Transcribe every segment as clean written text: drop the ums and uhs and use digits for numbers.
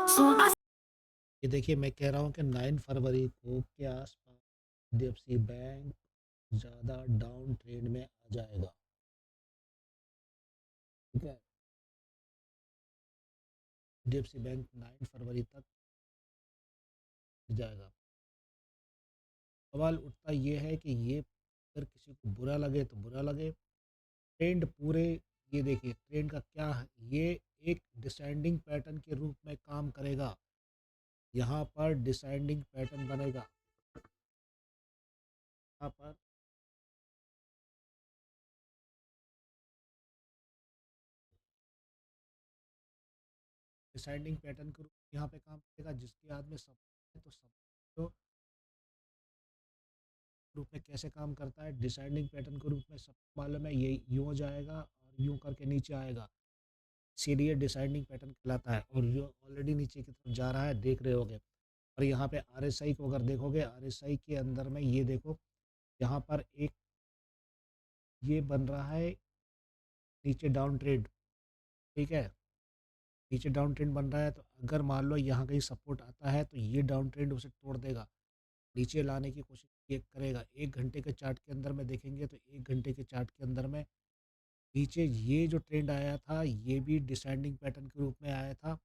ये देखिए मैं कह रहा हूँ कि 9 फरवरी को के आसपास एचडीएफसी बैंक ज़्यादा डाउन ट्रेंड में आ जाएगा। ठीक है, एचडीएफसी बैंक 9 फरवरी तक गिर जाएगा। सवाल उठता ये है कि ये अगर किसी को बुरा लगे तो बुरा लगे। ट्रेंड पूरे, ये देखिए ट्रेंड का क्या है, ये एक डिसेंडिंग पैटर्न के रूप में काम करेगा। यहाँ पर डिसेंडिंग पैटर्न बनेगा। यहाँ पर डिसेंडिंग पैटर्न के रूप में यहाँ पे काम करेगा, जिसके हाथ में सब है तो सब तो रूप में कैसे काम करता है डिसेंडिंग पैटर्न के रूप में सबको मालूम है, ये यूँ जाएगा और यूँ करके नीचे आएगा, इसीलिए डिसेंडिंग पैटर्न कहलाता है। और जो ऑलरेडी नीचे की तरफ जा रहा है देख रहे होगे। और यहाँ पे आरएसआई को अगर देखोगे, आरएसआई के अंदर में ये देखो, यहाँ पर एक ये बन रहा है नीचे डाउन ट्रेंड। ठीक है, नीचे डाउन ट्रेंड बन रहा है, तो अगर मान लो यहाँ कहीं सपोर्ट आता है तो ये डाउन ट्रेंड उसे तोड़ देगा, नीचे लाने की कोशिश ये करेगा। 1 घंटे के चार्ट के अंदर में देखेंगे तो 1 घंटे के चार्ट के अंदर में नीचे ये जो ट्रेंड आया था ये भी डिसेंडिंग पैटर्न के रूप में आया था।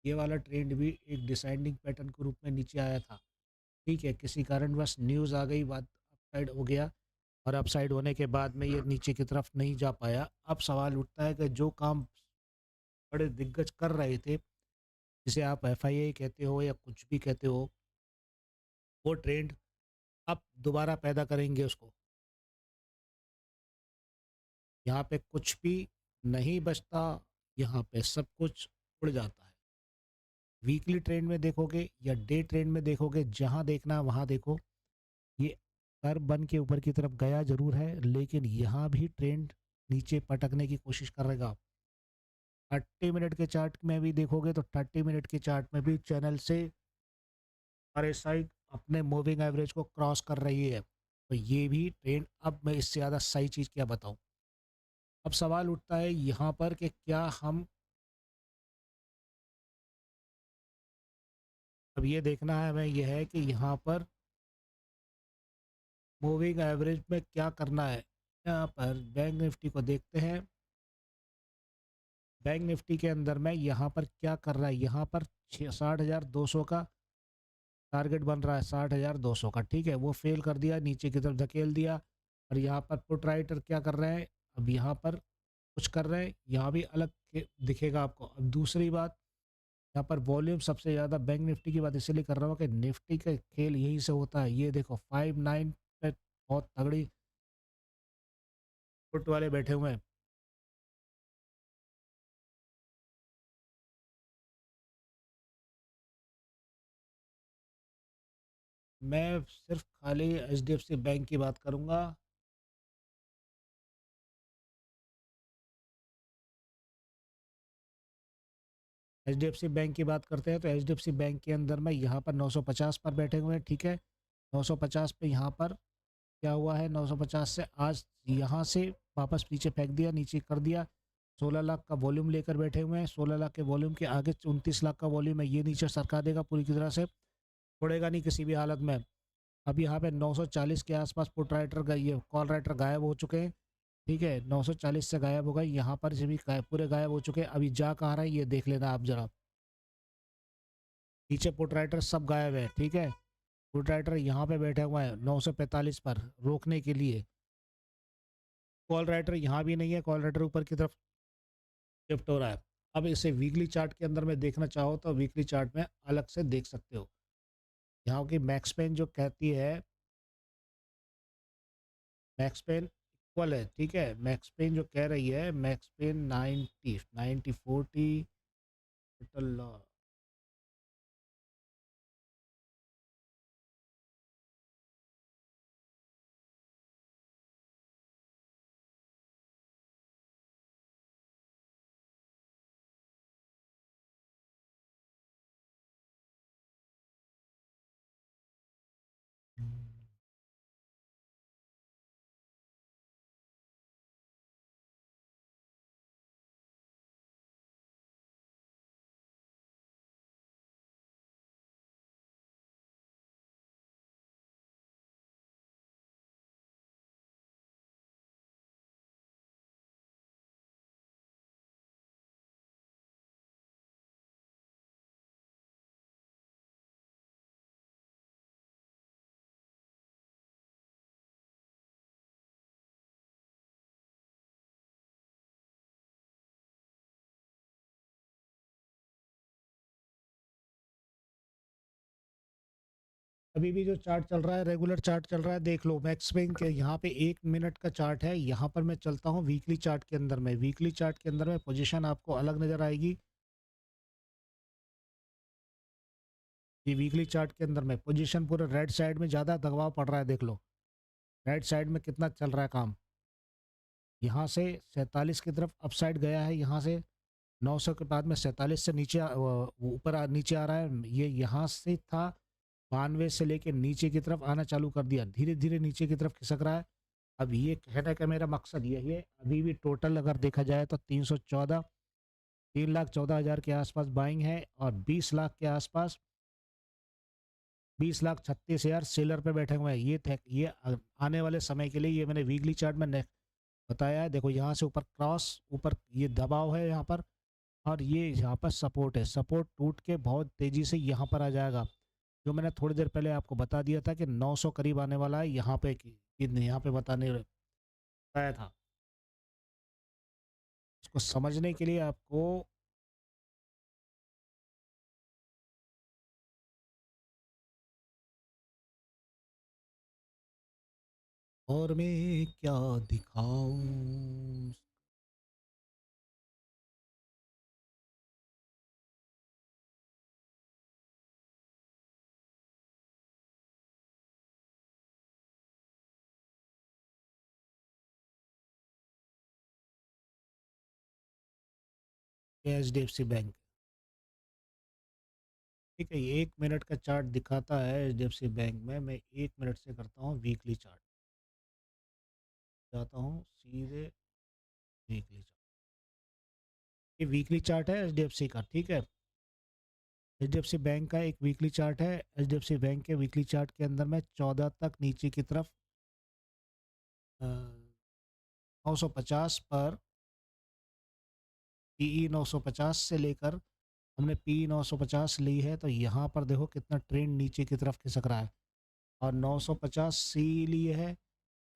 ये वाला ट्रेंड भी एक डिसेंडिंग पैटर्न के रूप में नीचे आया था। ठीक है, किसी कारणवश न्यूज़ आ गई, बात अपसाइड हो गया, और अपसाइड होने के बाद में ये नीचे की तरफ नहीं जा पाया। अब सवाल उठता है कि जो काम बड़े दिग्गज कर रहे थे, जिसे आप एफआईआई कहते हो या कुछ भी कहते हो, वो ट्रेंड अब दोबारा पैदा करेंगे उसको। यहाँ पे कुछ भी नहीं बचता, यहाँ पे सब कुछ उड़ जाता है। वीकली ट्रेंड में देखोगे या डे ट्रेंड में देखोगे, जहाँ देखना है वहाँ देखो, ये कर्व बन के ऊपर की तरफ गया ज़रूर है, लेकिन यहाँ भी ट्रेंड नीचे पटकने की कोशिश करेगा। 30 मिनट के चार्ट में भी देखोगे तो 30 मिनट के चार्ट में भी चैनल से आरएसआई अपने मूविंग एवरेज को क्रॉस कर रही है। तो ये भी ट्रेंड, अब मैं इससे ज़्यादा सही चीज़ क्या बताऊँ। अब सवाल उठता है यहाँ पर कि क्या हम, अब ये देखना है हमें, यह है कि यहाँ पर मूविंग एवरेज में क्या करना है। यहाँ पर बैंक निफ्टी को देखते हैं। बैंक निफ्टी के अंदर में यहाँ पर क्या कर रहा है, यहाँ पर 60,200 का टारगेट बन रहा है, 60,200 का। ठीक है, वो फेल कर दिया, नीचे की तरफ धकेल दिया। और यहाँ पर पुट राइटर क्या कर रहे हैं, अब यहाँ पर कुछ कर रहे हैं, यहाँ भी अलग दिखेगा आपको। अब दूसरी बात, यहाँ पर वॉल्यूम सबसे ज़्यादा बैंक निफ्टी की बात इसलिए कर रहा हूँ कि निफ्टी का खेल यहीं से होता है। ये देखो 5-9 पे बहुत तगड़ी पुट वाले बैठे हुए हैं। मैं सिर्फ खाली एचडीएफसी बैंक की बात करूंगा। एचडीएफसी बैंक की बात करते हैं तो एचडीएफसी बैंक के अंदर में यहाँ पर 950 पर बैठे हुए हैं। ठीक है, 950 पे यहाँ पर क्या हुआ है, 950 से आज यहाँ से वापस नीचे फेंक दिया, नीचे कर दिया। 16 लाख का वॉल्यूम लेकर बैठे हुए हैं। 16 लाख के वॉल्यूम के आगे 29 लाख का वॉल्यूम है, ये नीचे सरका देगा पूरी की तरह से, छोड़ेगा नहीं किसी भी हालत में। अब यहाँ पे 940 के आसपास पुट राइटर का ये कॉल राइटर गायब हो चुके हैं। ठीक है, 940 से गायब हो गए, यहाँ पर से भी पूरे गायब हो चुके हैं। अभी जा कहाँ रहे हैं ये देख लेना आप जरा, पीछे पुट राइटर सब गायब है। ठीक है, पुट राइटर यहाँ पे बैठे हुए हैं 945 पर रोकने के लिए। कॉल राइटर यहाँ भी नहीं है, कॉल राइटर ऊपर की तरफ शिफ्ट हो रहा है। अब इसे वीकली चार्ट के अंदर में देखना चाहो तो वीकली चार्ट में अलग से देख सकते हो। यहाँ की मैक्स पेन जो कहती है, मैक्स पेन इक्वल है। ठीक है, मैक्स पेन जो कह रही है, मैक्स पेन 90 टोटल अभी भी जो चार्ट चल रहा है, रेगुलर चार्ट चल रहा है, देख लो। मैक्स बैंक के यहाँ पे 1 मिनट का चार्ट है, यहाँ पर मैं चलता हूँ वीकली चार्ट के अंदर में। वीकली चार्ट के अंदर में पोजीशन आपको अलग नज़र आएगी। ये वीकली चार्ट के अंदर में पोजीशन पूरे राइट साइड में ज़्यादा दबाव पड़ रहा है, देख लो। राइट साइड में कितना चल रहा है काम। यहाँ से 47 की तरफ अपसाइड गया है, यहाँ से 900 के बाद में 47 से नीचे ऊपर नीचे आ रहा है। ये यहाँ से था 92 से लेके नीचे की तरफ आना चालू कर दिया, धीरे धीरे नीचे की तरफ खिसक रहा है। अब ये कहने का मेरा मकसद यही है, अभी भी टोटल अगर देखा जाए तो 314 3,14,000 के आसपास बाइंग है, और 20 लाख के आसपास 20,36,000 सेलर पे बैठे हुए हैं। ये आने वाले समय के लिए ये मैंने वीकली चार्ट में बताया है। देखो यहाँ से ऊपर क्रॉस, ऊपर ये दबाव है यहाँ पर, और ये यहाँ पर सपोर्ट है। सपोर्ट टूट के बहुत तेज़ी से यहाँ पर आ जाएगा, जो मैंने थोड़ी देर पहले आपको बता दिया था कि 900 करीब आने वाला है यहाँ पे, यहाँ पे बताया था। इसको समझने के लिए आपको और मैं क्या दिखाऊं। H D F C bank, ठीक है। ये 1 मिनट का चार्ट दिखाता है H D F C bank में। मैं 1 मिनट से करता हूँ वीकली चार्ट, जाता हूँ सीधे वीकली चार्ट। ये वीकली चार्ट है एच डी एफ सी का, ठीक है। H D F C bank का एक वीकली चार्ट है। H D F C bank के वीकली चार्ट के अंदर में 14 तक नीचे की तरफ 950 पर पीई 950 से लेकर हमने पीई 950 ली है, तो यहाँ पर देखो कितना ट्रेंड नीचे की तरफ खिसक रहा है। और 950 सी लिए है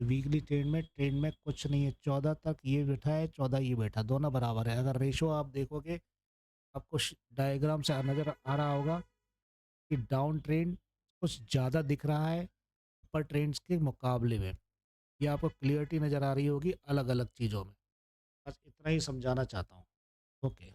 वीकली ट्रेंड में कुछ नहीं है। 14 तक ये बैठा है, 14 ये बैठा, दोनों बराबर है। अगर रेशो आप देखोगे, आपको डायग्राम से नज़र आ रहा होगा कि डाउन ट्रेंड कुछ ज़्यादा दिख रहा है अपर ट्रेंड्स के मुकाबले में। ये आपको क्लियरिटी नज़र आ रही होगी अलग अलग चीज़ों में। बस इतना ही समझाना चाहता हूँ। ओके।